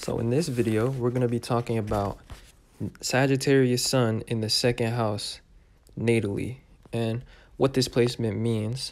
So in this video, we're going to be talking about Sagittarius Sun in the second house natally and what this placement means.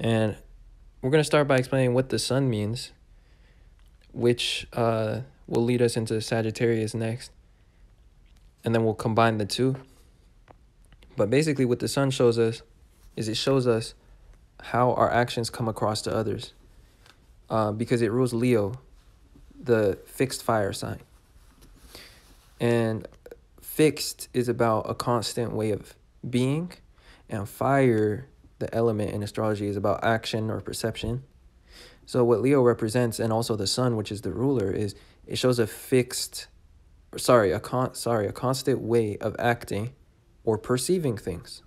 And we're going to start by explaining what the Sun means, which will lead us into Sagittarius next. And then we'll combine the two. But basically what the Sun shows us is it shows us how our actions come across to others. Because it rules Leo, the fixed fire sign. And fixed is about a constant way of being, and fire, the element in astrology, is about action or perception. So what Leo represents, and also the Sun, which is the ruler, is it shows a constant way of acting or perceiving things.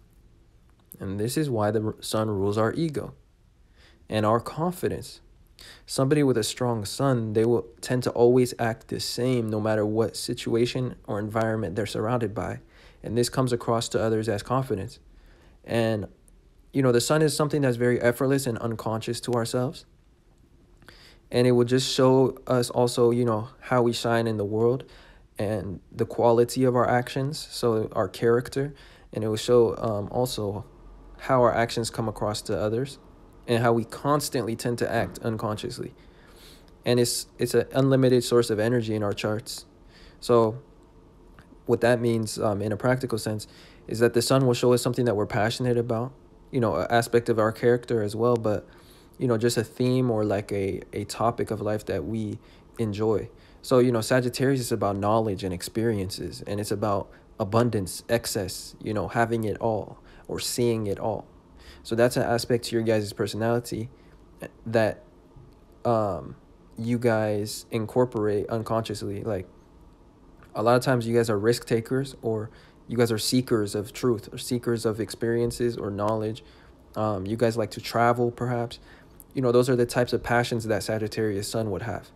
And this is why the Sun rules our ego and our confidence. Somebody with a strong Sun, they will tend to always act the same no matter what situation or environment they're surrounded by. And this comes across to others as confidence. And, the Sun is something that's very effortless and unconscious to ourselves. And it will just show us also, how we shine in the world and the quality of our actions, so our character. And it will show also how our actions come across to others, and how we constantly tend to act unconsciously. And it's an unlimited source of energy in our charts. So what that means in a practical sense is that the Sun will show us something that we're passionate about, an aspect of our character as well, but, just a theme or like a topic of life that we enjoy. So, Sagittarius is about knowledge and experiences, and it's about abundance, excess, having it all or seeing it all. So that's an aspect to your guys' personality that you guys incorporate unconsciously. Like, a lot of times you guys are risk takers, or you guys are seekers of truth, or seekers of experiences or knowledge. You guys like to travel, perhaps. Those are the types of passions that Sagittarius Sun would have.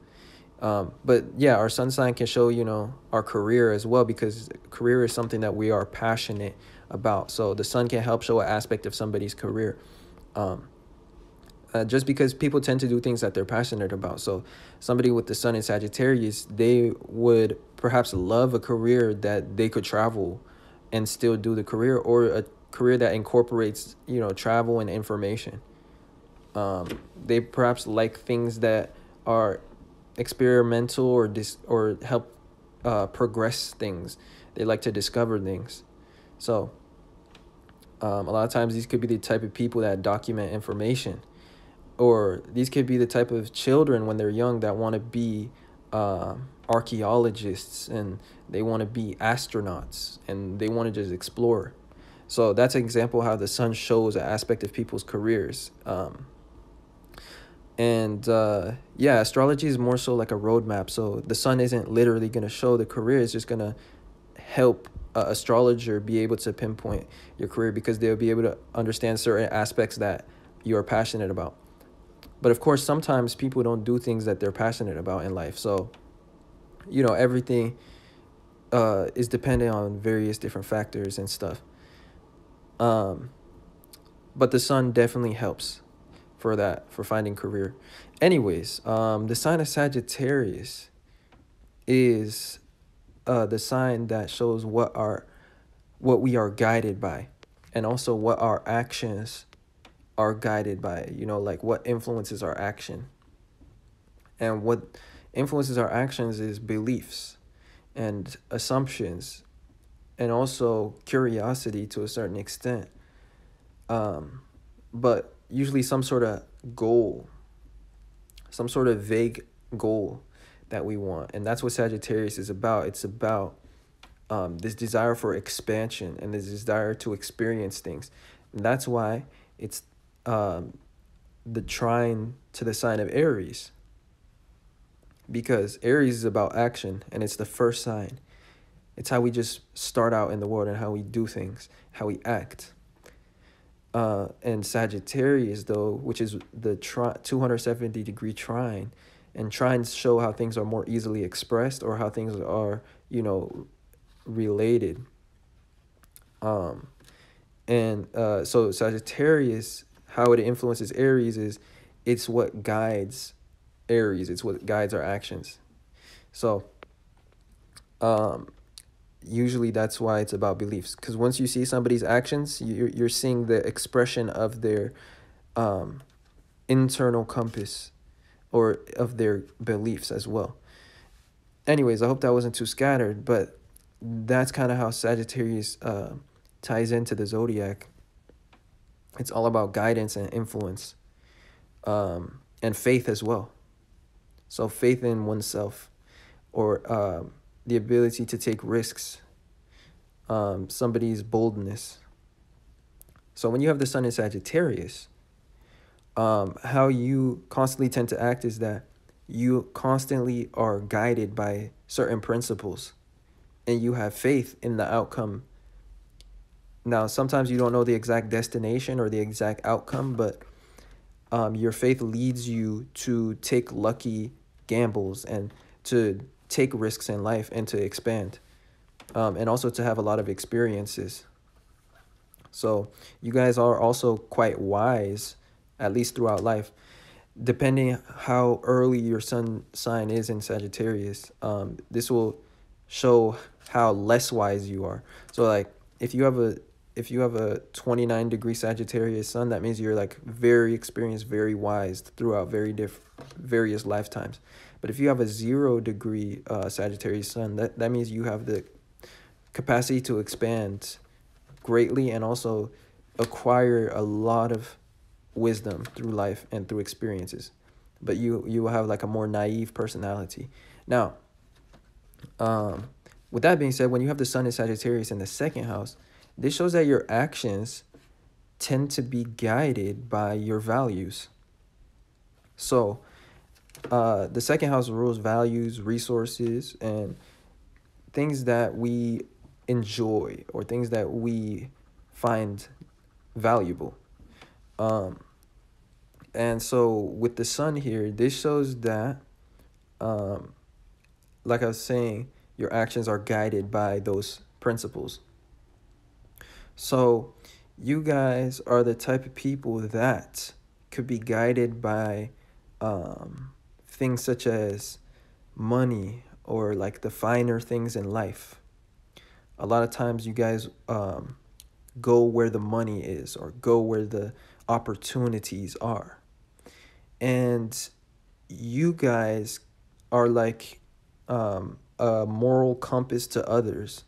But yeah, our Sun sign can show, our career as well, because career is something that we are passionate about. So the Sun can help show an aspect of somebody's career. Just because people tend to do things that they're passionate about. So somebody with the Sun in Sagittarius, they would perhaps love a career that they could travel and still do the career, or a career that incorporates, travel and information. They perhaps like things that are experimental or help progress things. They like to discover things. So a lot of times these could be the type of people that document information, or these could be the type of children when they're young that want to be archaeologists, and they want to be astronauts, and they want to just explore. So that's an example how the Sun shows an aspect of people's careers. Astrology is more so like a roadmap. So the Sun isn't literally going to show the career. It's just going to help an astrologer be able to pinpoint your career, because they'll be able to understand certain aspects that you are passionate about. But of course, sometimes people don't do things that they're passionate about in life. So, everything is dependent on various different factors and stuff. But the Sun definitely helps for that, for finding career. Anyways, the sign of Sagittarius is the sign that shows what we are guided by, and also what our actions are guided by, like what influences our action. And what influences our actions is beliefs and assumptions, and also curiosity to a certain extent. But usually some sort of goal, some sort of vague goal that we want. And that's what Sagittarius is about. It's about this desire for expansion and this desire to experience things. And that's why it's the trine to the sign of Aries, because Aries is about action, and it's the first sign. It's how we just start out in the world and how we do things, how we act. And Sagittarius, though, which is the 270-degree trine, and trines show how things are more easily expressed, or how things are, related. So Sagittarius, how it influences Aries is it's what guides Aries. It's what guides our actions. So usually that's why it's about beliefs, because once you see somebody's actions, you're seeing the expression of their um, internal compass, or of their beliefs as well. Anyways, I hope that wasn't too scattered, but that's kind of how Sagittarius ties into the zodiac. It's all about guidance and influence, and faith as well. So faith in oneself, or the ability to take risks, somebody's boldness. So when you have the sun in Sagittarius, how you constantly tend to act is that you constantly are guided by certain principles, and you have faith in the outcome. Now, sometimes you don't know the exact destination or the exact outcome, but your faith leads you to take lucky gambles and to take risks in life and to expand, and also to have a lot of experiences. So you guys are also quite wise, at least throughout life, depending how early your sun sign is in Sagittarius. This will show how less wise you are. So like if you have a 29-degree Sagittarius sun, that means you're like very experienced, very wise throughout various lifetimes. But if you have a 0-degree Sagittarius sun, that means you have the capacity to expand greatly and also acquire a lot of wisdom through life and through experiences. But you will have like a more naive personality. Now, with that being said, when you have the sun in Sagittarius in the second house, this shows that your actions tend to be guided by your values. So the second house rules values, resources, and things that we enjoy or things that we find valuable. And so with the sun here, this shows that, like I was saying, your actions are guided by those principles. So you guys are the type of people that could be guided by things such as money or like the finer things in life. A lot of times you guys go where the money is or go where the opportunities are. And you guys are like a moral compass to others,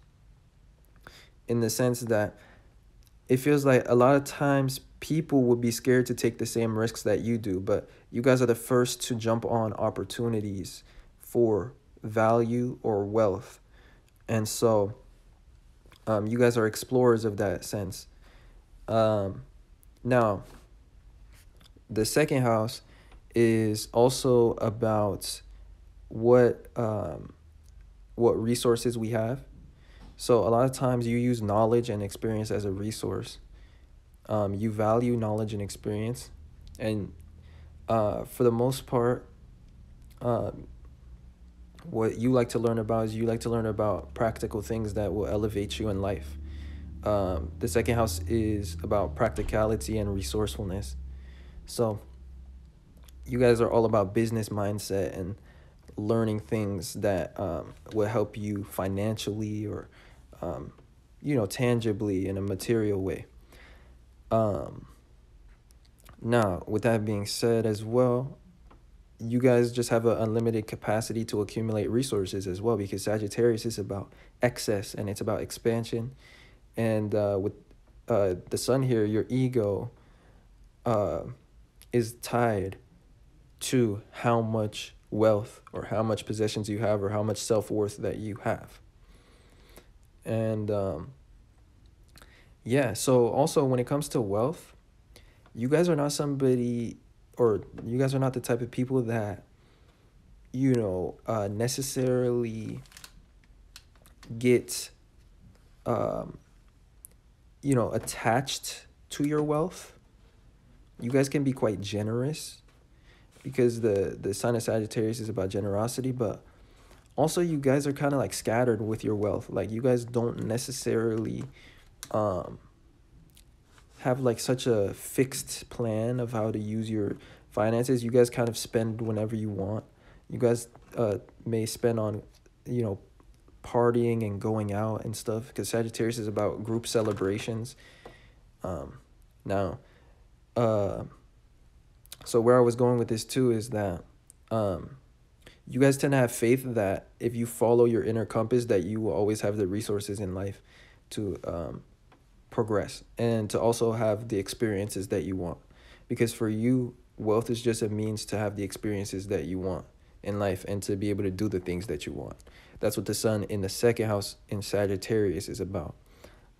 in the sense that it feels like a lot of times people would be scared to take the same risks that you do, but you guys are the first to jump on opportunities for value or wealth. And so you guys are explorers of that sense. Now, the second house is also about what resources we have. So a lot of times you use knowledge and experience as a resource. You value knowledge and experience, and for the most part, what you like to learn about is you like to learn about practical things that will elevate you in life. The second house is about practicality and resourcefulness. So you guys are all about business mindset and learning things that will help you financially or tangibly in a material way. Now, with that being said as well, you guys just have an unlimited capacity to accumulate resources as well, because Sagittarius is about excess and it's about expansion. And with the sun here, your ego is tied to how much wealth or how much possessions you have or how much self-worth that you have. And so also when it comes to wealth, you guys are not somebody, or you guys are not the type of people that necessarily get attached to your wealth. You guys can be quite generous, because the sign of Sagittarius is about generosity, but also you guys are kind of like scattered with your wealth. Like you guys don't necessarily have like such a fixed plan of how to use your finances. You guys kind of spend whenever you want. You guys may spend on, you know, partying and going out and stuff, because Sagittarius is about group celebrations. Now, so where I was going with this too is that you guys tend to have faith that if you follow your inner compass, that you will always have the resources in life to progress and to also have the experiences that you want. Because for you, wealth is just a means to have the experiences that you want in life and to be able to do the things that you want. That's what the sun in the second house in Sagittarius is about.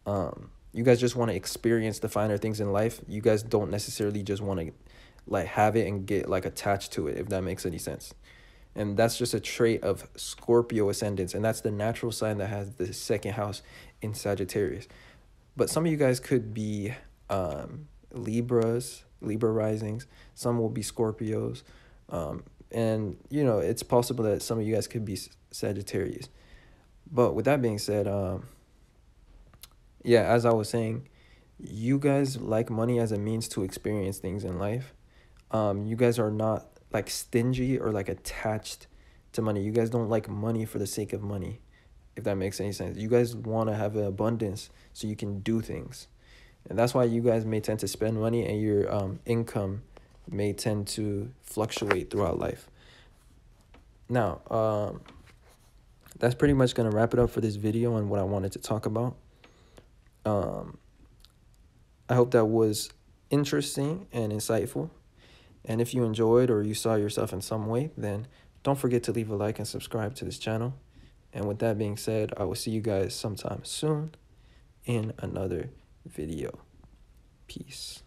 You guys just want to experience the finer things in life. You guys don't necessarily just want to like have it and get like attached to it, if that makes any sense. And that's just a trait of Scorpio ascendants, and that's the natural sign that has the second house in Sagittarius. But some of you guys could be Libra risings. Some will be Scorpios. And, you know, it's possible that some of you guys could be Sagittarius. But with that being said, yeah, as I was saying, you guys like money as a means to experience things in life. You guys are not like stingy or like attached to money. You guys don't like money for the sake of money, if that makes any sense. You guys want to have an abundance so you can do things. And that's why you guys may tend to spend money, and your income may tend to fluctuate throughout life. Now, that's pretty much going to wrap it up for this video and what I wanted to talk about. I hope that was interesting and insightful. And if you enjoyed or you saw yourself in some way, then don't forget to leave a like and subscribe to this channel. And with that being said, I will see you guys sometime soon in another video. Peace.